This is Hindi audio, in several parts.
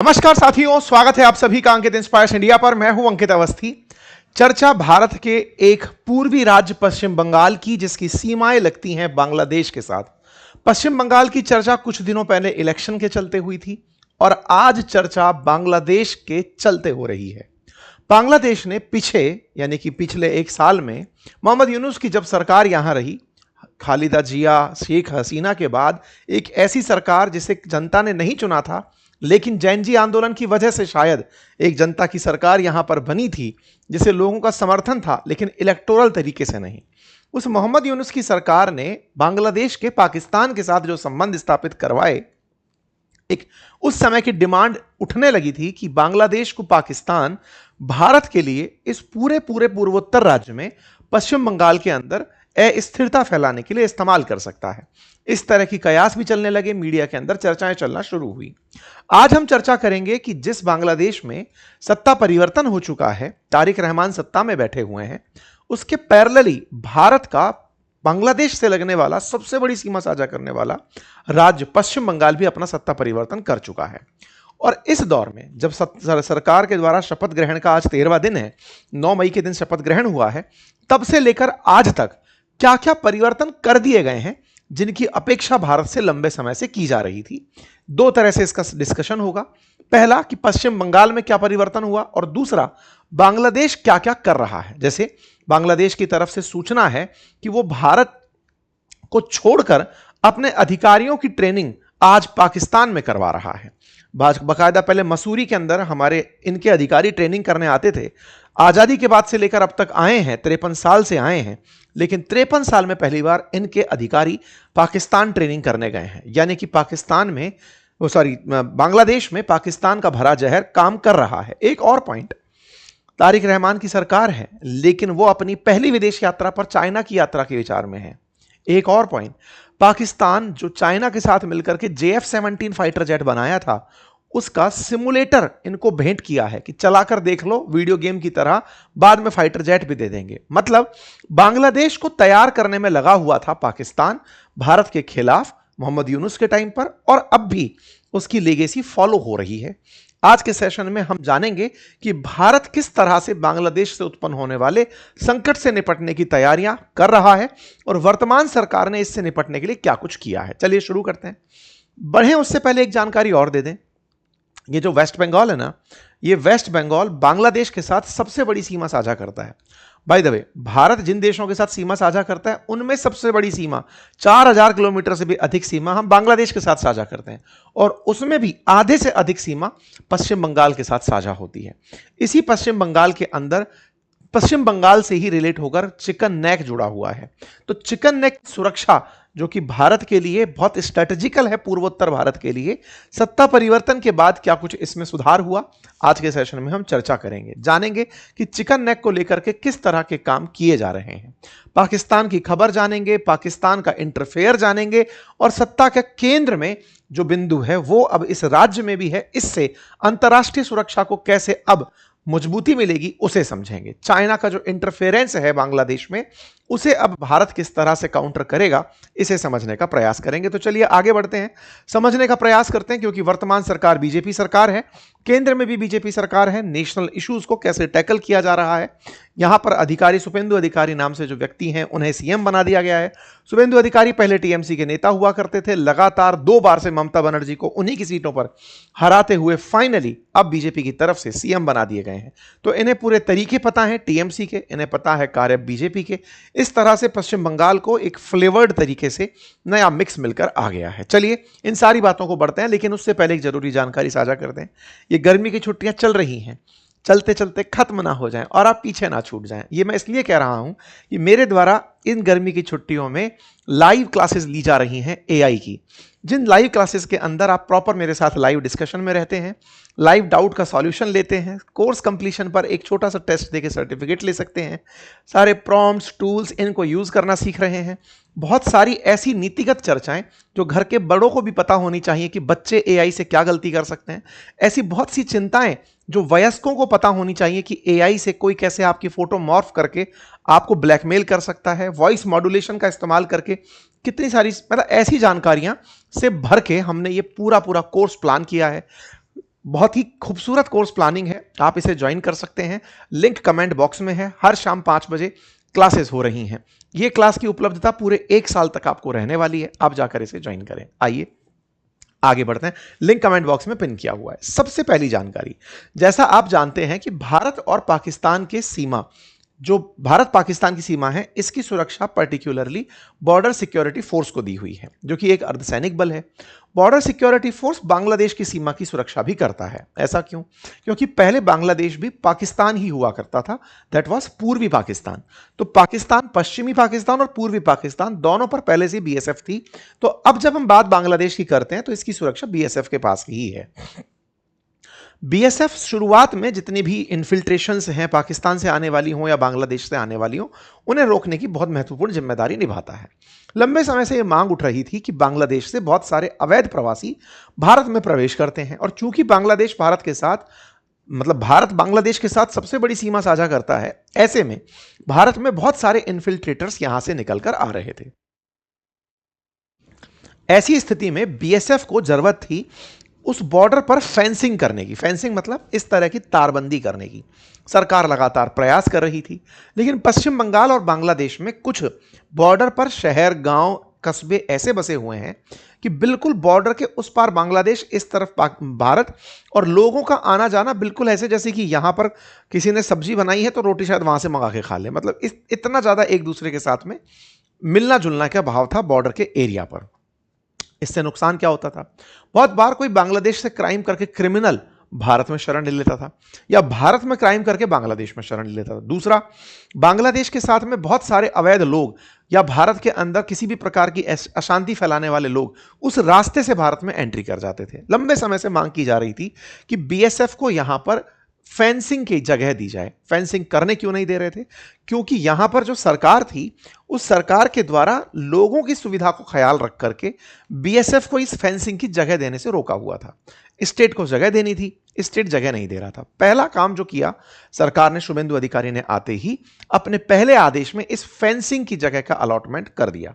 नमस्कार साथियों, स्वागत है आप सभी का अंकित इंस्पायर्स इंडिया पर। मैं हूं अंकित अवस्थी। चर्चा भारत के एक पूर्वी राज्य पश्चिम बंगाल की, जिसकी सीमाएं लगती हैं बांग्लादेश के साथ। पश्चिम बंगाल की चर्चा कुछ दिनों पहले इलेक्शन के चलते हुई थी और आज चर्चा बांग्लादेश के चलते हो रही है। बांग्लादेश ने यानी कि पिछले एक साल में मोहम्मद यूनुस की जब सरकार यहां रही, खालिदा जिया, शेख हसीना के बाद एक ऐसी सरकार जिसे जनता ने नहीं चुना था, लेकिन जैन जी आंदोलन की वजह से शायद एक जनता की सरकार यहां पर बनी थी, जिसे लोगों का समर्थन था, लेकिन इलेक्टोरल तरीके से नहीं। उस मोहम्मद यूनुस की सरकार ने बांग्लादेश के पाकिस्तान के साथ जो संबंध स्थापित करवाए, एक उस समय की डिमांड उठने लगी थी कि बांग्लादेश को पाकिस्तान भारत के लिए इस पूरे पूर्वोत्तर राज्य में पश्चिम बंगाल के अंदर अस्थिरता फैलाने के लिए इस्तेमाल कर सकता है। इस तरह की कयास भी चलने लगे, मीडिया के अंदर चर्चाएं चलना शुरू हुई। आज हम चर्चा करेंगे कि जिस बांग्लादेश में सत्ता परिवर्तन हो चुका है, तारिक रहमान सत्ता में बैठे हुए हैं, उसके पैरेलली भारत का बांग्लादेश से लगने वाला सबसे बड़ी सीमा साझा करने वाला राज्य पश्चिम बंगाल भी अपना सत्ता परिवर्तन कर चुका है। और इस दौर में जब सरकार के द्वारा शपथ ग्रहण का आज 13वां दिन है, 9 मई के दिन शपथ ग्रहण हुआ है, तब से लेकर आज तक क्या क्या परिवर्तन कर दिए गए हैं, जिनकी अपेक्षा भारत से लंबे समय से की जा रही थी। दो तरह से इसका डिस्कशन होगा। पहला कि पश्चिम बंगाल में क्या परिवर्तन हुआ, और दूसरा बांग्लादेश क्या क्या कर रहा है। जैसे बांग्लादेश की तरफ से सूचना है कि वो भारत को छोड़कर अपने अधिकारियों की ट्रेनिंग आज पाकिस्तान में करवा रहा है। बाकायदा पहले मसूरी के अंदर हमारे इनके अधिकारी ट्रेनिंग करने आते थे। आजादी के बाद से लेकर अब तक आए हैं, 53 साल से आए हैं, लेकिन 53 साल में पहली बार इनके अधिकारी पाकिस्तान ट्रेनिंग करने गए हैं। यानी कि बांग्लादेश में पाकिस्तान का भरा जहर काम कर रहा है। एक और पॉइंट, तारिक रहमान की सरकार है, लेकिन वो अपनी पहली विदेश यात्रा पर चाइना की यात्रा के विचार में है। एक और पॉइंट, पाकिस्तान जो चाइना के साथ मिलकर के JF-17 फाइटर जेट बनाया था, उसका सिमुलेटर इनको भेंट किया है कि चलाकर देख लो, वीडियो गेम की तरह, बाद में फाइटर जेट भी दे देंगे। मतलब बांग्लादेश को तैयार करने में लगा हुआ था पाकिस्तान भारत के खिलाफ मोहम्मद यूनुस के टाइम पर, और अब भी उसकी लेगेसी फॉलो हो रही है। आज के सेशन में हम जानेंगे कि भारत किस तरह से बांग्लादेश से उत्पन्न होने वाले संकट से निपटने की तैयारियां कर रहा है और वर्तमान सरकार ने इससे निपटने के लिए क्या कुछ किया है। चलिए शुरू करते हैं। बढ़े उससे पहले एक जानकारी और दे दें। ये जो वेस्ट बंगाल है ना, ये वेस्ट बंगाल बांग्लादेश के साथ सबसे बड़ी सीमा साझा करता है। बाय द वे, भारत जिन देशों के साथ सीमा साझा करता है, उनमें सबसे बड़ी सीमा 4000 किलोमीटर से भी अधिक सीमा हम बांग्लादेश के साथ साझा करते हैं, और उसमें भी आधे से अधिक सीमा पश्चिम बंगाल के साथ साझा होती है। इसी पश्चिम बंगाल के अंदर पश्चिम बंगाल से ही रिलेट होकर चिकन नेक जुड़ा हुआ है। तो चिकन नेक सुरक्षा, जो कि भारत के लिए बहुत स्ट्रेटेजिकल है, पूर्वोत्तर भारत के लिए, सत्ता परिवर्तन के बाद क्या कुछ इसमें सुधार हुआ, आज के सेशन में हम चर्चा करेंगे। जानेंगे कि चिकन नेक को लेकर के किस तरह के काम किए जा रहे हैं। पाकिस्तान की खबर जानेंगे, पाकिस्तान का इंटरफेयर जानेंगे, और सत्ता के केंद्र में जो बिंदु है वो अब इस राज्य में भी है, इससे अंतर्राष्ट्रीय सुरक्षा को कैसे अब मजबूती मिलेगी उसे समझेंगे। चाइना का जो इंटरफेरेंस है बांग्लादेश में, उसे अब भारत किस तरह से काउंटर करेगा, इसे समझने का प्रयास करेंगे। तो चलिए आगे बढ़ते हैं, समझने का प्रयास करते हैं। क्योंकि वर्तमान सरकार बीजेपी सरकार है, केंद्र में भी बीजेपी सरकार है। नेशनल इश्यूज को कैसे टैकल किया जा रहा है, यहां पर अधिकारी शुभेंदु अधिकारी नाम से जो व्यक्ति हैं, उन्हें सीएम बना दिया गया है। शुभेंदु अधिकारी पहले टीएमसी के नेता हुआ करते थे, लगातार 2 बार से ममता बनर्जी को उन्हीं की सीटों पर हराते हुए फाइनली अब बीजेपी की तरफ से सीएम बना दिए गए हैं। तो इन्हें पूरे तरीके पता है टीएमसी के, इन्हें पता है कार्य बीजेपी के। इस तरह से पश्चिम बंगाल को एक फ्लेवर्ड तरीके से नया मिक्स मिलकर आ गया है। चलिए इन सारी बातों को बढ़ते हैं, लेकिन उससे पहले एक जरूरी जानकारी साझा करते हैं। ये गर्मी की छुट्टियां चल रही हैं, चलते चलते खत्म ना हो जाएं और आप पीछे ना छूट जाएं। ये मैं इसलिए कह रहा हूं कि मेरे द्वारा इन गर्मी की छुट्टियों में लाइव क्लासेस ली जा रही हैं एआई की, जिन लाइव क्लासेस के अंदर आप प्रॉपर मेरे साथ लाइव डिस्कशन में रहते हैं, लाइव डाउट का सॉल्यूशन लेते हैं, कोर्स कंप्लीशन पर एक छोटा सा टेस्ट देके सर्टिफिकेट ले सकते हैं, सारे प्रॉम्प्ट्स टूल्स इनको यूज करना सीख रहे हैं। बहुत सारी ऐसी नीतिगत चर्चाएं जो घर के बड़ों को भी पता होनी चाहिए कि बच्चे एआई से क्या गलती कर सकते हैं। ऐसी बहुत सी चिंताएं जो वयस्कों को पता होनी चाहिए कि एआई से कोई कैसे आपकी फोटो मॉर्फ करके आपको ब्लैकमेल कर सकता है, वॉइस मॉड्यूलेशन का इस्तेमाल करके कितनी सारी, मतलब ऐसी जानकारियां से भर के हमने ये पूरा कोर्स प्लान किया है। बहुत ही खूबसूरत कोर्स प्लानिंग है, आप इसे ज्वाइन कर सकते हैं। लिंक कमेंट बॉक्स में है। हर शाम 5 बजे क्लासेस हो रही हैं। ये क्लास की उपलब्धता पूरे 1 साल तक आपको रहने वाली है। आप जाकर इसे ज्वाइन करें। आइए आगे बढ़ते हैं। लिंक कमेंट बॉक्स में पिन किया हुआ है। सबसे पहली जानकारी, जैसा आप जानते हैं कि भारत और पाकिस्तान के सीमा, जो भारत पाकिस्तान की सीमा है, इसकी सुरक्षा पर्टिकुलरली बॉर्डर सिक्योरिटी फोर्स को दी हुई है, जो कि एक अर्धसैनिक बल है। बॉर्डर सिक्योरिटी फोर्स बांग्लादेश की सीमा की सुरक्षा भी करता है। ऐसा क्यों? क्योंकि पहले बांग्लादेश भी पाकिस्तान ही हुआ करता था, दैट वाज पूर्वी पाकिस्तान। तो पाकिस्तान, पश्चिमी पाकिस्तान और पूर्वी पाकिस्तान दोनों पर पहले से बीएसएफ थी। तो अब जब हम बात बांग्लादेश की करते हैं तो इसकी सुरक्षा बीएसएफ के पास ही है। बीएसएफ शुरुआत में जितनी भी इन्फिल्ट्रेशंस हैं, पाकिस्तान से आने वाली हों या बांग्लादेश से आने वाली हों, उन्हें रोकने की बहुत महत्वपूर्ण जिम्मेदारी निभाता है। लंबे समय से यह मांग उठ रही थी कि बांग्लादेश से बहुत सारे अवैध प्रवासी भारत में प्रवेश करते हैं, और चूंकि बांग्लादेश भारत के साथ, मतलब भारत बांग्लादेश के साथ सबसे बड़ी सीमा साझा करता है, ऐसे में भारत में बहुत सारे इन्फिल्ट्रेटर्स यहां से निकलकर आ रहे थे। ऐसी स्थिति में बीएसएफ को जरूरत थी उस बॉर्डर पर फेंसिंग करने की। फेंसिंग मतलब इस तरह की तारबंदी करने की। सरकार लगातार प्रयास कर रही थी, लेकिन पश्चिम बंगाल और बांग्लादेश में कुछ बॉर्डर पर शहर, गांव, कस्बे ऐसे बसे हुए हैं कि बिल्कुल बॉर्डर के उस पार बांग्लादेश, इस तरफ भारत, और लोगों का आना जाना बिल्कुल ऐसे जैसे कि यहां पर किसी ने सब्जी बनाई है तो रोटी शायद वहां से मंगा के खा ले। मतलब इतना ज्यादा एक दूसरे के साथ में मिलना जुलना का भाव था बॉर्डर के एरिया पर। इससे नुकसान क्या होता था? बहुत बार कोई बांग्लादेश से क्राइम करके क्रिमिनल भारत में शरण ले लेता था, या भारत में क्राइम करके बांग्लादेश में शरण ले लेता था। दूसरा, बांग्लादेश के साथ में बहुत सारे अवैध लोग या भारत के अंदर किसी भी प्रकार की अशांति फैलाने वाले लोग उस रास्ते से भारत में एंट्री कर जाते थे। लंबे समय से मांग की जा रही थी कि बीएसएफ को यहां पर फेंसिंग की जगह दी जाए। फेंसिंग करने क्यों नहीं दे रहे थे? क्योंकि यहां पर जो सरकार थी, उस सरकार के द्वारा लोगों की सुविधा को ख्याल रख करके बीएसएफ को इस फेंसिंग की जगह देने से रोका हुआ था। स्टेट को जगह देनी थी, स्टेट जगह नहीं दे रहा था। पहला काम जो किया सरकार ने, शुभेंदु अधिकारी ने आते ही अपने पहले आदेश में इस फेंसिंग की जगह का अलॉटमेंट कर दिया।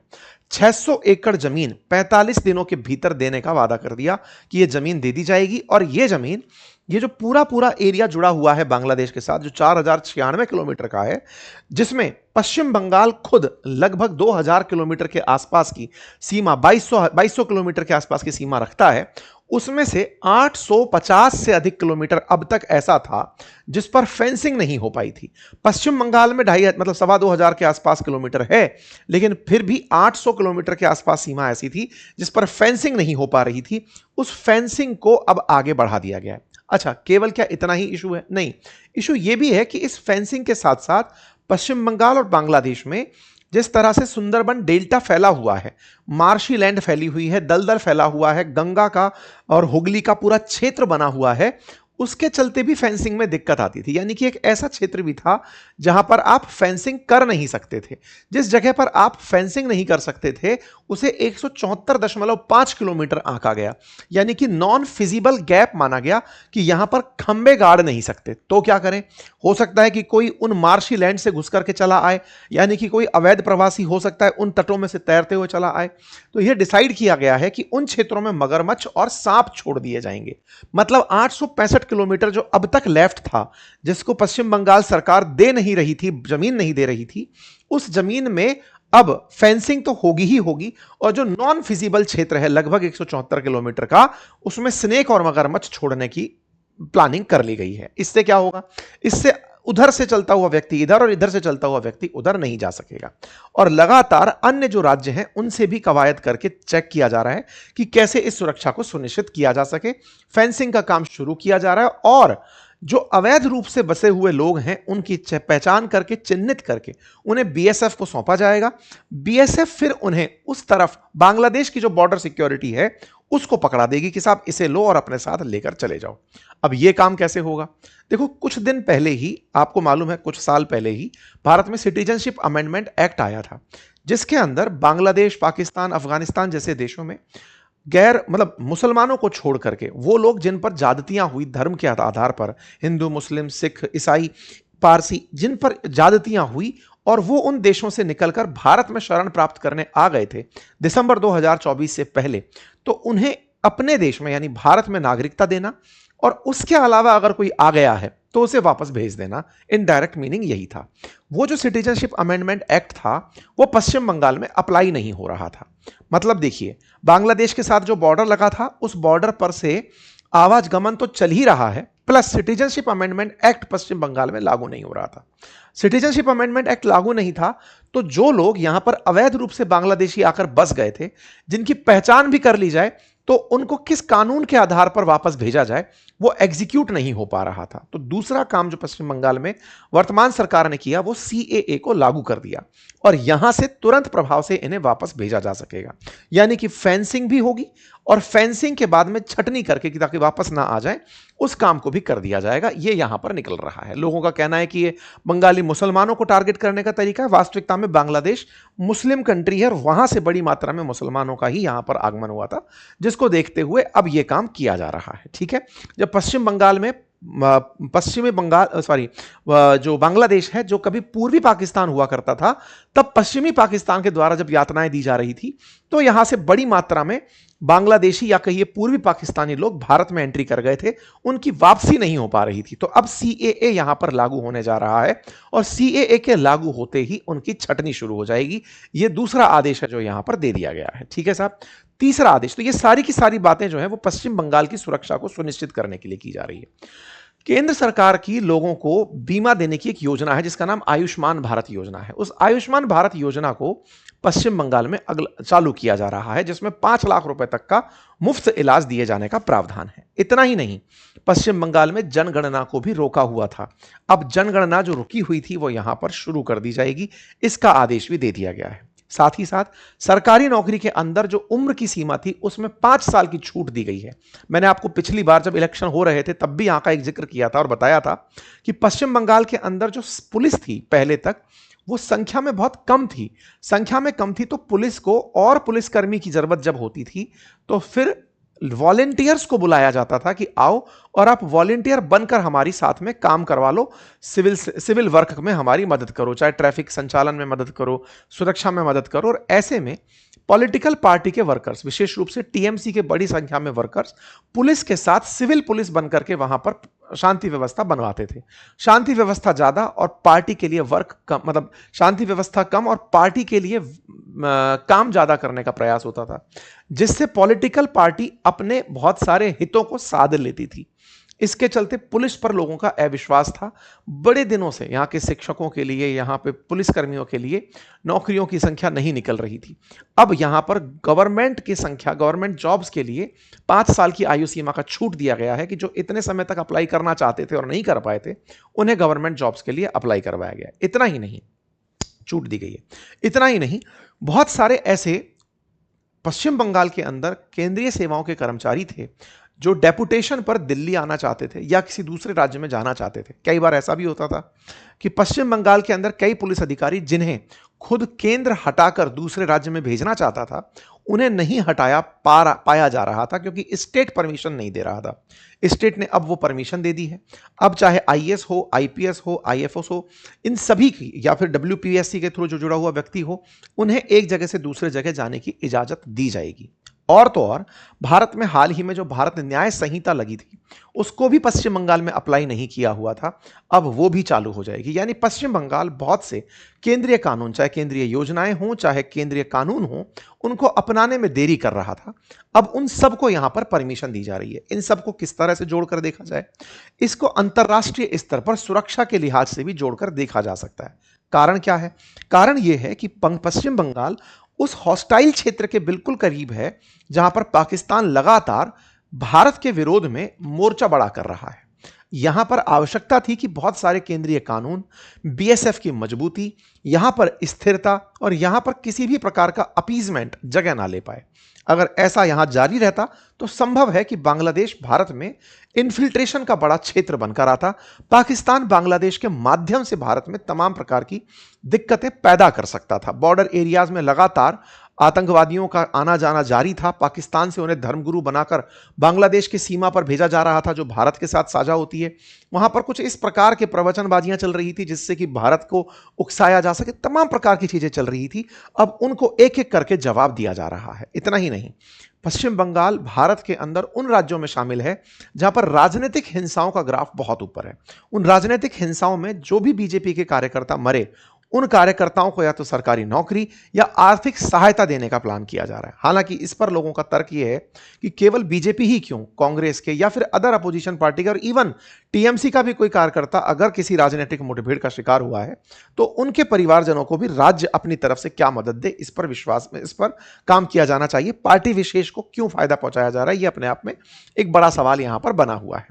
600 एकड़ जमीन 45 दिनों के भीतर देने का वादा कर दिया कि यह जमीन दे दी जाएगी। और यह जमीन, ये जो पूरा एरिया जुड़ा हुआ है बांग्लादेश के साथ, जो 4096 किलोमीटर का है, जिसमें पश्चिम बंगाल खुद लगभग 2000 किलोमीटर के आसपास की सीमा, 2200 किलोमीटर के आसपास की सीमा रखता है, उसमें से 850 से अधिक किलोमीटर अब तक ऐसा था जिस पर फेंसिंग नहीं हो पाई थी। पश्चिम बंगाल में 2,500 के आसपास किलोमीटर है, लेकिन फिर भी 800 किलोमीटर के आसपास सीमा ऐसी थी जिस पर फेंसिंग नहीं हो पा रही थी। उस फेंसिंग को अब आगे बढ़ा दिया गया है। अच्छा, केवल क्या इतना ही इशू है? नहीं, इशू यह भी है कि इस फेंसिंग के साथ साथ पश्चिम बंगाल और बांग्लादेश में जिस तरह से सुंदरबन डेल्टा फैला हुआ है, मार्शी लैंड फैली हुई है, दलदल फैला हुआ है, गंगा का और हुगली का पूरा क्षेत्र बना हुआ है, उसके चलते भी फेंसिंग में दिक्कत आती थी। यानी कि एक ऐसा क्षेत्र भी था जहां पर आप फेंसिंग कर नहीं सकते थे। जिस जगह पर आप फेंसिंग नहीं कर सकते थे उसे 174.5 किलोमीटर आंका गया, यानी कि नॉन फिजिबल गैप माना गया कि यहां पर खंबे गाड़ नहीं सकते। तो क्या करें? हो सकता है कि कोई उन मार्शी लैंड से घुस करके चला आए, यानी कि कोई अवैध प्रवासी हो सकता है उन तटों में से तैरते हुए चला आए। तो यह डिसाइड किया गया है कि उन क्षेत्रों में मगरमच्छ और सांप छोड़ दिए जाएंगे। मतलब 865 किलोमीटर जो अब तक लेफ्ट था, जिसको पश्चिम बंगाल सरकार दे नहीं रही थी, जमीन नहीं दे रही थी, उस जमीन में अब फेंसिंग तो होगी ही होगी, और जो नॉन फिजिबल क्षेत्र है लगभग 174 किलोमीटर का, उसमें स्नेक और मगरमच्छ छोड़ने की प्लानिंग कर ली गई है। इससे क्या होगा? इससे उधर से चलता हुआ व्यक्ति इधर और इधर से चलता हुआ व्यक्ति उधर नहीं जा सकेगा। और लगातार अन्य जो राज्य हैं उनसे भी कवायद करके चेक किया जा रहा है कि कैसे इस सुरक्षा को सुनिश्चित किया जा सके। फेंसिंग का काम शुरू किया जा रहा है, और जो अवैध रूप से बसे हुए लोग हैं उनकी पहचान करके, चिन्हित करके उन्हें बीएसएफ को सौंपा जाएगा। बीएसएफ फिर उन्हें उस तरफ बांग्लादेश की जो बॉर्डर सिक्योरिटी है उसको पकड़ा देगी कि साहब इसे लो और अपने साथ लेकर चले जाओ। अब यह काम कैसे होगा? देखो, कुछ दिन पहले ही, आपको मालूम है कुछ साल पहले ही भारत में सिटीजनशिप अमेंडमेंट एक्ट आया था, जिसके अंदर बांग्लादेश, पाकिस्तान, अफगानिस्तान जैसे देशों में मतलब मुसलमानों को छोड़ करके वो लोग जिन पर ज्यादतियां हुई धर्म के आधार पर, हिंदू, मुस्लिम, सिख, ईसाई, पारसी, जिन पर ज्यादतियां हुई और वो उन देशों से निकलकर भारत में शरण प्राप्त करने आ गए थे दिसंबर 2024 से पहले, तो उन्हें अपने देश में यानी भारत में नागरिकता देना और उसके अलावा अगर कोई आ गया है तो उसे वापस भेज देना। इनडायरेक्ट मीनिंग यही था। वो जो सिटीजनशिप अमेंडमेंट एक्ट था वो पश्चिम बंगाल में अप्लाई नहीं हो रहा था। मतलब देखिए, बांग्लादेश के साथ जो बॉर्डर लगा था उस बॉर्डर पर से आवागमन तो चल ही रहा है, प्लस सिटीजनशिप अमेंडमेंट एक्ट पश्चिम बंगाल में लागू नहीं हो रहा था। सिटीजनशिप अमेंडमेंट एक्ट लागू नहीं था तो जो लोग यहां पर अवैध रूप से बांग्लादेशी आकर बस गए थे, जिनकी पहचान भी कर ली जाए तो उनको किस कानून के आधार पर वापस भेजा जाए वो एग्जीक्यूट नहीं हो पा रहा था। तो दूसरा काम जो पश्चिम बंगाल में वर्तमान सरकार ने किया वो सीएए को लागू कर दिया और यहां से तुरंत प्रभाव से इन्हें वापस भेजा जा सकेगा। यानी कि फेंसिंग भी होगी और फेंसिंग के बाद में छटनी करके कि ताकि वापस ना आ जाए उस काम को भी कर दिया जाएगा। ये यहां पर निकल रहा है। लोगों का कहना है कि ये बंगाली मुसलमानों को टारगेट करने का तरीका है। वास्तविकता में बांग्लादेश मुस्लिम कंट्री है और वहां से बड़ी मात्रा में मुसलमानों का ही यहां पर आगमन हुआ था, जिसको देखते हुए अब यह काम किया जा रहा है। ठीक है, जब पश्चिम बंगाल में पश्चिमी बंगाल जो बांग्लादेश है जो कभी पूर्वी पाकिस्तान हुआ करता था, तब पश्चिमी पाकिस्तान के द्वारा जब यातनाएं दी जा रही थी तो यहां से बड़ी मात्रा में बांग्लादेशी या कहिए पूर्वी पाकिस्तानी लोग भारत में एंट्री कर गए थे, उनकी वापसी नहीं हो पा रही थी। तो अब सीएए यहां पर लागू होने जा रहा है और सीएए के लागू होते ही उनकी छटनी शुरू हो जाएगी। यह दूसरा आदेश है जो यहां पर दे दिया गया है। ठीक है साहब, तीसरा आदेश। तो ये सारी की सारी बातें जो है वो पश्चिम बंगाल की सुरक्षा को सुनिश्चित करने के लिए की जा रही है। केंद्र सरकार की लोगों को बीमा देने की एक योजना है जिसका नाम आयुष्मान भारत योजना है। उस आयुष्मान भारत योजना को पश्चिम बंगाल में चालू किया जा रहा है, जिसमें 5 लाख रुपए तक का मुफ्त इलाज दिए जाने का प्रावधान है। इतना ही नहीं, पश्चिम बंगाल में जनगणना को भी रोका हुआ था। अब जनगणना जो रुकी हुई थी वो यहां पर शुरू कर दी जाएगी, इसका आदेश भी दे दिया गया है। साथ ही साथ सरकारी नौकरी के अंदर जो उम्र की सीमा थी उसमें 5 साल की छूट दी गई है। मैंने आपको पिछली बार जब इलेक्शन हो रहे थे तब भी यहां का एक जिक्र किया था और बताया था कि पश्चिम बंगाल के अंदर जो पुलिस थी पहले तक वो संख्या में बहुत कम थी। संख्या में कम थी तो पुलिस को और पुलिसकर्मी की जरूरत जब होती थी तो फिर वॉलेंटियर्स को बुलाया जाता था कि आओ और आप वॉलेंटियर बनकर हमारी साथ में काम करवा लो, सिविल वर्क में हमारी मदद करो, चाहे ट्रैफिक संचालन में मदद करो, सुरक्षा में मदद करो। और ऐसे में पॉलिटिकल पार्टी के वर्कर्स, विशेष रूप से टीएमसी के बड़ी संख्या में वर्कर्स पुलिस के साथ सिविल पुलिस बनकर के वहां पर शांति व्यवस्था बनवाते थे। शांति व्यवस्था ज्यादा और पार्टी के लिए वर्क कम, मतलब शांति व्यवस्था कम और पार्टी के लिए काम ज्यादा करने का प्रयास होता था, जिससे पॉलिटिकल पार्टी अपने बहुत सारे हितों को साध लेती थी। इसके चलते पुलिस पर लोगों का अविश्वास था। बड़े दिनों से यहाँ के शिक्षकों के लिए, यहाँ पे पुलिसकर्मियों के लिए नौकरियों की संख्या नहीं निकल रही थी। अब यहाँ पर गवर्नमेंट की संख्या, गवर्नमेंट जॉब्स के लिए 5 साल की आयु सीमा का छूट दिया गया है कि जो इतने समय तक अप्लाई करना चाहते थे और नहीं कर पाए थे उन्हें गवर्नमेंट जॉब्स के लिए अप्लाई करवाया गया। इतना ही नहीं, छूट दी गई है। इतना ही नहीं, बहुत सारे ऐसे पश्चिम बंगाल के अंदर केंद्रीय सेवाओं के कर्मचारी थे जो डेपुटेशन पर दिल्ली आना चाहते थे या किसी दूसरे राज्य में जाना चाहते थे। कई बार ऐसा भी होता था कि पश्चिम बंगाल के अंदर कई पुलिस अधिकारी जिन्हें खुद केंद्र हटाकर दूसरे राज्य में भेजना चाहता था, उन्हें नहीं हटाया पाया जा रहा था क्योंकि स्टेट परमिशन नहीं दे रहा था। स्टेट ने अब वो परमिशन दे दी है। अब चाहे आईएएस हो, आईपीएस हो, आईएफएस हो, इन सभी की या फिर डब्ल्यूपीएससी के थ्रू जो जुड़ा हुआ व्यक्ति हो, उन्हें एक जगह से दूसरे जगह जाने की इजाजत दी जाएगी। और तो और भारत में हाल ही में जो भारत न्याय संहिता लगी थी उसको भी पश्चिम बंगाल में अप्लाई नहीं किया हुआ था, अब वो भी चालू हो जाएगी। यानी पश्चिम बंगाल बहुत से केंद्रीय कानून, चाहे केंद्रीय योजनाएं हों चाहे केंद्रीय कानून हों, उनको अपनाने में देरी कर रहा था। अब उन सबको यहां पर परमिशन दी जा रही है। इन सबको किस तरह से जोड़कर देखा जाए, इसको अंतरराष्ट्रीय स्तर पर सुरक्षा के लिहाज से भी जोड़कर देखा जा सकता है। कारण क्या है? कारण यह है कि पश्चिम बंगाल उस हॉस्टाइल क्षेत्र के बिल्कुल करीब है जहां पर पाकिस्तान लगातार भारत के विरोध में मोर्चा बड़ा कर रहा है। यहां पर आवश्यकता थी कि बहुत सारे केंद्रीय कानून, बीएसएफ की मजबूती, यहां पर स्थिरता और यहां पर किसी भी प्रकार का अपीजमेंट जगह ना ले पाए। अगर ऐसा यहां जारी रहता तो संभव है कि बांग्लादेश भारत में इन्फिल्ट्रेशन का बड़ा क्षेत्र बनकर आता। पाकिस्तान बांग्लादेश के माध्यम से भारत में तमाम प्रकार की दिक्कतें पैदा कर सकता था। बॉर्डर एरियाज में लगातार आतंकवादियों का आना जाना जारी था। पाकिस्तान से उन्हें धर्मगुरु बनाकर बांग्लादेश की सीमा पर भेजा जा रहा था जो भारत के साथ साझा होती है। वहां पर कुछ इस प्रकार के प्रवचनबाजियां चल रही थी जिससे कि भारत को उकसाया जा सके। तमाम प्रकार की चीजें चल रही थी। अब उनको एक एक करके जवाब दिया जा रहा है। इतना ही नहीं, पश्चिम बंगाल भारत के अंदर उन राज्यों में शामिल है जहां पर राजनीतिक हिंसाओं का ग्राफ बहुत ऊपर है। उन राजनीतिक हिंसाओं में जो भी बीजेपी के कार्यकर्ता मरे, उन कार्यकर्ताओं को या तो सरकारी नौकरी या आर्थिक सहायता देने का प्लान किया जा रहा है। हालांकि इस पर लोगों का तर्क यह है कि केवल बीजेपी ही क्यों, कांग्रेस के या फिर अदर अपोजिशन पार्टी के और इवन टीएमसी का भी कोई कार्यकर्ता अगर किसी राजनीतिक मुठभेड़ का शिकार हुआ है तो उनके परिवारजनों को भी राज्य अपनी तरफ से क्या मदद दे, इस पर विश्वास में इस पर काम किया जाना चाहिए। पार्टी विशेष को क्यों फायदा पहुंचाया जा रहा है, यह अपने आप में एक बड़ा सवाल यहां पर बना हुआ है।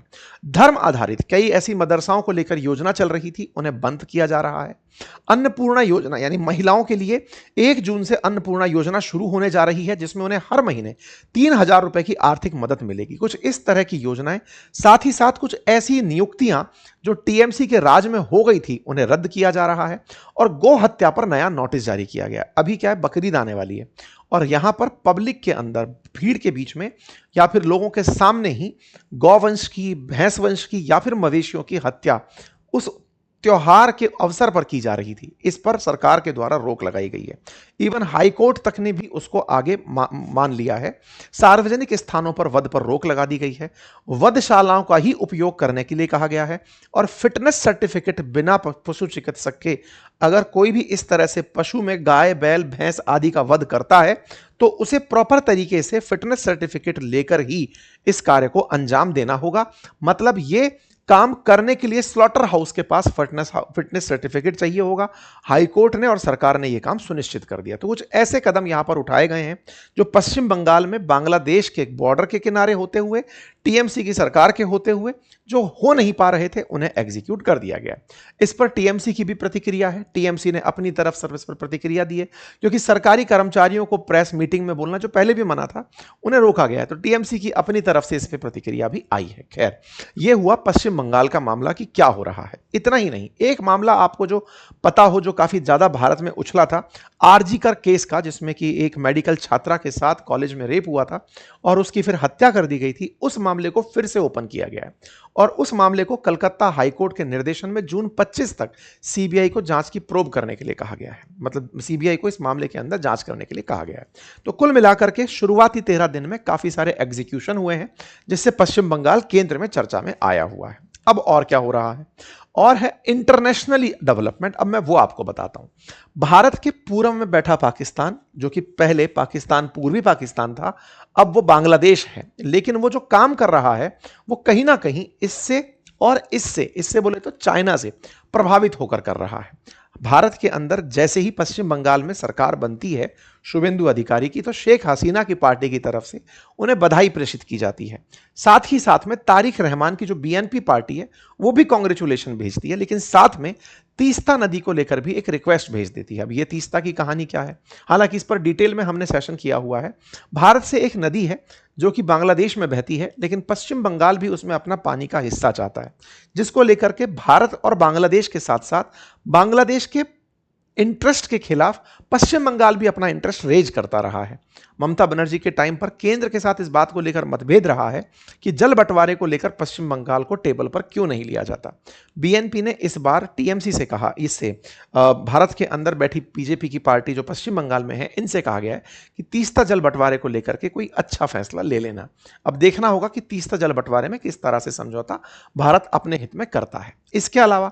धर्म आधारित कई ऐसी मदरसाओं को लेकर योजना चल रही थी, उन्हें बंद किया जा रहा है। अन्नपूर्णा योजना यानी महिलाओं के लिए 1 जून से अन्नपूर्णा योजना शुरू होने जा रही है, जिसमें उन्हें हर महीने 3,000 रुपए की आर्थिक मदद मिलेगी। कुछ इस तरह की योजनाएं, साथ ही साथ कुछ ऐसी नियुक्तियां जो टीएमसी के राज में हो गई थी, उन्हें रद्द किया जा रहा है। और गौ हत्या पर नया नोटिस जारी किया गया। अभी क्या है, बकरीद आने वाली है और यहां पर पब्लिक के अंदर भीड़ के बीच में या फिर लोगों के सामने ही गौवंश की, भैंस वंश की या फिर मवेशियों की हत्या उस त्योहार के अवसर पर की जा रही थी। इस पर सरकार के द्वारा रोक लगाई गई है। इवन हाई कोर्ट तक ने भी उसको आगे मान लिया है। सार्वजनिक स्थानों पर वध पर रोक लगा दी गई है। वधशालाओं का ही उपयोग करने के लिए कहा गया है और फिटनेस सर्टिफिकेट बिना पशु चिकित्सक के अगर कोई भी इस तरह से पशु में गाय, बैल, भैंस आदि का वध करता है तो उसे प्रॉपर तरीके से फिटनेस सर्टिफिकेट लेकर ही इस कार्य को अंजाम देना होगा। मतलब ये काम करने के लिए स्लॉटर हाउस के पास फिटनेस सर्टिफिकेट चाहिए होगा। हाईकोर्ट ने और सरकार ने यह काम सुनिश्चित कर दिया। तो कुछ ऐसे कदम यहां पर उठाए गए हैं जो पश्चिम बंगाल में बांग्लादेश के बॉर्डर के किनारे होते हुए, टीएमसी की सरकार के होते हुए जो हो नहीं पा रहे थे, उन्हें एग्जीक्यूट कर दिया गया। इस पर टीएमसी की भी प्रतिक्रिया है। टीएमसी ने अपनी तरफ सर्विस पर प्रतिक्रिया दी है, क्योंकि सरकारी कर्मचारियों को प्रेस मीटिंग में बोलना जो पहले भी मना था, उन्हें रोका गया है। तो टीएमसी की अपनी तरफ से इस पर प्रतिक्रिया भी आई है। खैर, यह हुआ पश्चिम बंगाल का मामला कि क्या हो रहा है। इतना ही नहीं, एक मामला आपको जो पता हो, जो काफी ज्यादा भारत में उछला था, आरजी कर केस का, जिसमें कि एक मेडिकल छात्रा के साथ कॉलेज में रेप हुआ था और उसकी फिर हत्या कर दी गई थी। उस मामले को फिर से ओपन किया गया है और उस मामले को कलकत्ता हाईकोर्ट के निर्देशन में जून 25 तक सीबीआई को जांच की प्रोब करने के लिए कहा गया है। मतलब सीबीआई को इस मामले के अंदर जांच करने के लिए कहा गया है। तो कुल मिलाकर के शुरुआती 13 दिन में काफी सारे एग्जीक्यूशन हुए हैं, जिससे पश्चिम बंगाल केंद्र में चर्चा में आया हुआ है। अब और क्या हो रहा है, और है इंटरनेशनली डेवलपमेंट। अब मैं वो आपको बताता हूं। भारत के पूर्व में बैठा पाकिस्तान, जो कि पहले पाकिस्तान पूर्वी पाकिस्तान था, अब वो बांग्लादेश है। लेकिन वो जो काम कर रहा है वो कहीं ना कहीं इससे और इससे बोले तो चाइना से प्रभावित होकर कर रहा है। भारत के अंदर जैसे ही पश्चिम बंगाल में सरकार बनती है शुभेंदु अधिकारी की, तो शेख हसीना की पार्टी की तरफ से उन्हें बधाई प्रेषित की जाती है। साथ ही साथ में तारिक रहमान की जो बीएनपी पार्टी है वो भी कांग्रेचुलेशन भेजती है, लेकिन साथ में तीस्ता नदी को लेकर भी एक रिक्वेस्ट भेज देती है। अब ये तीस्ता की कहानी क्या है, हालांकि इस पर डिटेल में हमने सेशन किया हुआ है। भारत से एक नदी है जो कि बांग्लादेश में बहती है, लेकिन पश्चिम बंगाल भी उसमें अपना पानी का हिस्सा चाहता है, जिसको लेकर के भारत और बांग्लादेश के साथ साथ बांग्लादेश के इंटरेस्ट के खिलाफ पश्चिम बंगाल भी अपना इंटरेस्ट रेज करता रहा है। ममता बनर्जी के टाइम पर केंद्र के साथ इस बात को लेकर मतभेद रहा है कि जल बंटवारे को लेकर पश्चिम बंगाल को टेबल पर क्यों नहीं लिया जाता। बीएनपी ने इस बार टीएमसी से कहा, इससे भारत के अंदर बैठी बीजेपी की पार्टी जो पश्चिम बंगाल में है, इनसे कहा गया है कि तीस्ता जल बंटवारे को लेकर के कोई अच्छा फैसला ले लेना। अब देखना होगा कि तीस्ता जल बंटवारे में किस तरह से समझौता भारत अपने हित में करता है। इसके अलावा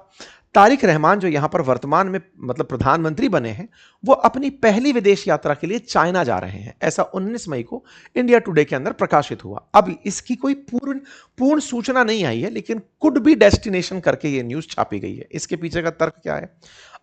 तारिक रहमान जो यहां पर वर्तमान में मतलब प्रधानमंत्री बने हैं, वो अपनी पहली विदेश यात्रा के लिए चाइना जा रहे हैं। ऐसा 19 मई को इंडिया टुडे के अंदर प्रकाशित हुआ। अब इसकी कोई पूर्ण सूचना नहीं आई है, लेकिन कुड बी डेस्टिनेशन करके ये न्यूज छापी गई है। इसके पीछे का तर्क क्या है?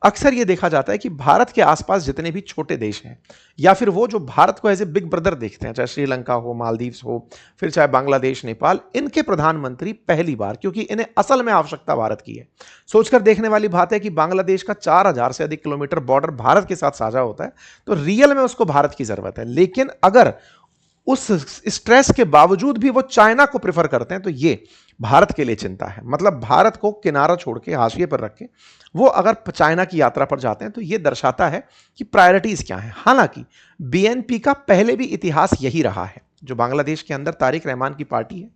अक्सर ये देखा जाता है कि भारत के आसपास जितने भी छोटे देश हैं या फिर वो जो भारत को एज ए बिग ब्रदर देखते हैं, चाहे श्रीलंका हो, मालदीव्स हो, फिर चाहे बांग्लादेश, नेपाल, इनके प्रधानमंत्री पहली बार, क्योंकि इन्हें असल में आवश्यकता भारत की है। सोचकर देखने वाली बात है कि बांग्लादेश का 4000 से अधिक किलोमीटर बॉर्डर भारत के साथ साझा होता है, तो रियल में उसको भारत की जरूरत है। लेकिन अगर उस स्ट्रेस के बावजूद भी वो चाइना को प्रेफर करते हैं, तो ये भारत के लिए चिंता है। मतलब भारत को किनारा छोड़ के, हाशिए पर रख के वो अगर चाइना की यात्रा पर जाते हैं, तो ये दर्शाता है कि प्रायोरिटीज क्या है। हालांकि बीएनपी का पहले भी इतिहास यही रहा है। जो बांग्लादेश के अंदर तारिक रहमान की पार्टी है,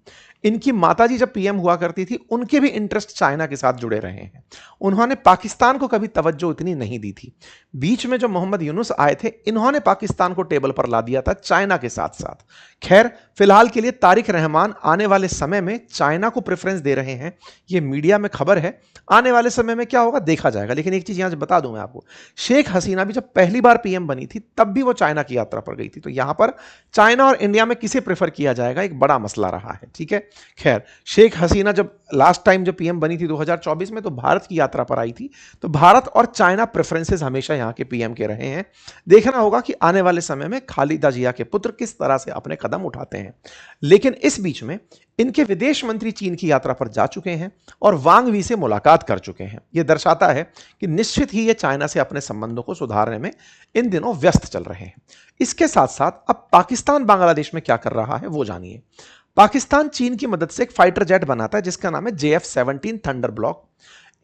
इनकी माताजी जब पीएम हुआ करती थी, उनके भी इंटरेस्ट चाइना के साथ जुड़े रहे हैं। उन्होंने पाकिस्तान को कभी तवज्जो इतनी नहीं दी थी। बीच में जो मोहम्मद यूनुस आए थे, इन्होंने पाकिस्तान को टेबल पर ला दिया था चाइना के साथ साथ। खैर, फिलहाल के लिए तारिक रहमान आने वाले समय में चाइना को प्रेफरेंस दे रहे हैं, ये मीडिया में खबर है। आने वाले समय में क्या होगा देखा जाएगा। लेकिन एक चीज यहां से बता दूं मैं आपको, शेख हसीना भी जब पहली बार पीएम बनी थी, तब भी वो चाइना की यात्रा पर गई थी। तो यहां पर चाइना और इंडिया में किसे प्रेफर किया जाएगा, एक बड़ा मसला रहा है। ठीक है, खैर, शेख हसीना जब लास्ट टाइम जब पीएम बनी थी 2024 में, तो भारत की यात्रा पर आई थी। तो भारत और चाइना प्रेफरेंसेस हमेशा यहां के पीएम के रहे हैं। देखना होगा कि आने वाले समय में खालिदा जिया के पुत्र किस तरह से अपने कदम उठाते हैं। लेकिन इस बीच में इनके विदेश मंत्री चीन की यात्रा पर जा चुके हैं और वांग वी से मुलाकात कर चुके हैं। यह दर्शाता है कि निश्चित ही ये चाइना से अपने संबंधों को सुधारने में इन दिनों व्यस्त चल रहे हैं। इसके साथ साथ अब पाकिस्तान बांग्लादेश में क्या कर रहा है वो जानिए। पाकिस्तान चीन की मदद से एक फाइटर जेट बनाता है जिसका नाम है JF-17 थंडर ब्लॉक।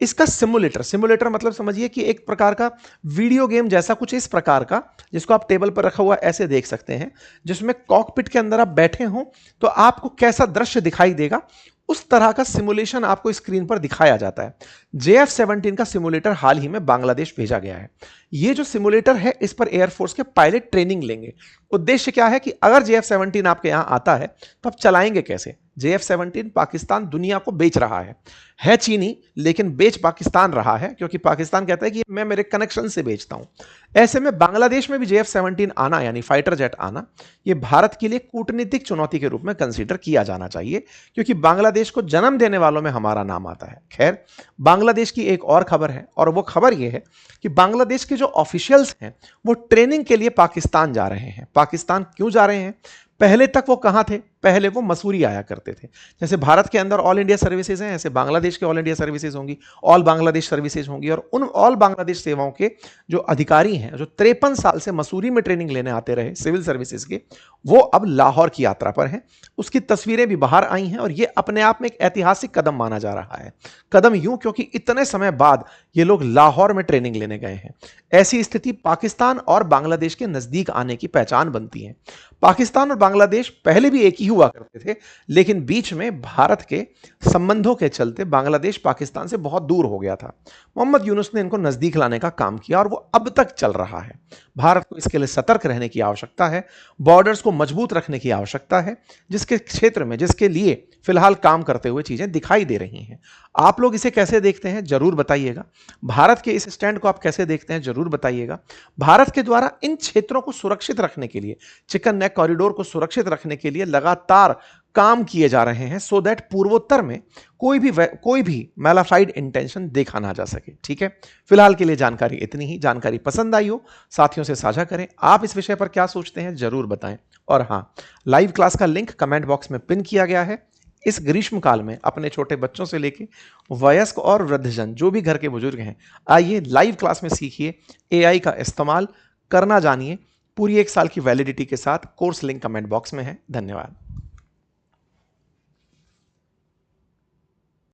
इसका सिमुलेटर मतलब समझिए कि एक प्रकार का वीडियो गेम जैसा कुछ इस प्रकार का, जिसको आप टेबल पर रखा हुआ ऐसे देख सकते हैं, जिसमें कॉकपिट के अंदर आप बैठे हो तो आपको कैसा दृश्य दिखाई देगा, उस तरह का सिमुलेशन आपको स्क्रीन पर दिखाया जाता है। JF-17 का सिमुलेटर हाल ही में बांग्लादेश भेजा गया है। ये जो सिमुलेटर है, इस पर एयरफोर्स के पायलट ट्रेनिंग लेंगे। उद्देश्य क्या है कि अगर JF-17 आपके यहां आता है तो आप चलाएंगे कैसे। JF-17 पाकिस्तान दुनिया को बेच रहा है चीनी, लेकिन बेच पाकिस्तान रहा है, क्योंकि पाकिस्तान कहता है कि मैं मेरे कनेक्शन से बेचता हूं। ऐसे में बांग्लादेश में भी JF-17 आना, यानी फाइटर जेट आना, यह भारत के लिए कूटनीतिक चुनौती के रूप में कंसीडर किया जाना चाहिए, क्योंकि बांग्लादेश को जन्म देने वालों में हमारा नाम आता है। खैर, बांग्लादेश की एक और खबर है, और वो खबर यह है कि बांग्लादेश के जो ऑफिशियल्स हैं वो ट्रेनिंग के लिए पाकिस्तान जा रहे हैं। पाकिस्तान क्यों जा रहे हैं? पहले तक वो कहां थे? पहले वो मसूरी आया करते थे। जैसे भारत के अंदर ऑल इंडिया सर्विसेज हैं, ऐसे बांग्लादेश के ऑल इंडिया सर्विसेज होंगी, ऑल बांग्लादेश सर्विसेज होंगी। और उन ऑल बांग्लादेश सेवाओं के जो अधिकारी हैं, जो 53 साल से मसूरी में ट्रेनिंग लेने आते रहे सिविल सर्विसेज के, वो अब लाहौर की यात्रा पर हैं। उसकी तस्वीरें भी बाहर आई हैं, और ये अपने आप में एक ऐतिहासिक कदम माना जा रहा है। कदम यूं क्योंकि इतने समय बाद ये लोग लाहौर में ट्रेनिंग लेने गए हैं। ऐसी स्थिति पाकिस्तान और बांग्लादेश के नजदीक आने की पहचान बनती है। पाकिस्तान और बांग्लादेश पहले भी एक ही हुआ करते थे, लेकिन बीच में भारत के संबंधों के चलते बांग्लादेश पाकिस्तान से बहुत दूर हो गया था। मोहम्मद यूनुस ने इनको नजदीक लाने का काम किया, और वो अब तक चल रहा है। भारत को इसके लिए सतर्क रहने की आवश्यकता है, बॉर्डर्स को मजबूत रखने की आवश्यकता है, जिसके क्षेत्र में, जिसके लिए फिलहाल काम करते हुए चीजें दिखाई दे रही हैं। आप लोग इसे कैसे देखते हैं जरूर बताइएगा। भारत के इस स्टैंड को आप कैसे देखते हैं जरूर बताइएगा। भारत के द्वारा इन क्षेत्रों को सुरक्षित रखने के लिए, चिकन नेक कॉरिडोर को सुरक्षित रखने के लिए लगातार काम किए जा रहे हैं, सो दैट पूर्वोत्तर में कोई भी मैलाफाइड इंटेंशन देखा ना जा सके। ठीक है, फिलहाल के लिए जानकारी इतनी ही। जानकारी पसंद आई हो साथियों से साझा करें। आप इस विषय पर क्या सोचते हैं जरूर बताएं। और हां, लाइव क्लास का लिंक कमेंट बॉक्स में पिन किया गया है। इस ग्रीष्म काल में अपने छोटे बच्चों से लेके वयस्क और वृद्धजन, जो भी घर के बुजुर्ग हैं, आइए लाइव क्लास में सीखिए, AI का इस्तेमाल करना जानिए। पूरी 1 साल की वैलिडिटी के साथ कोर्स लिंक कमेंट बॉक्स में है। धन्यवाद।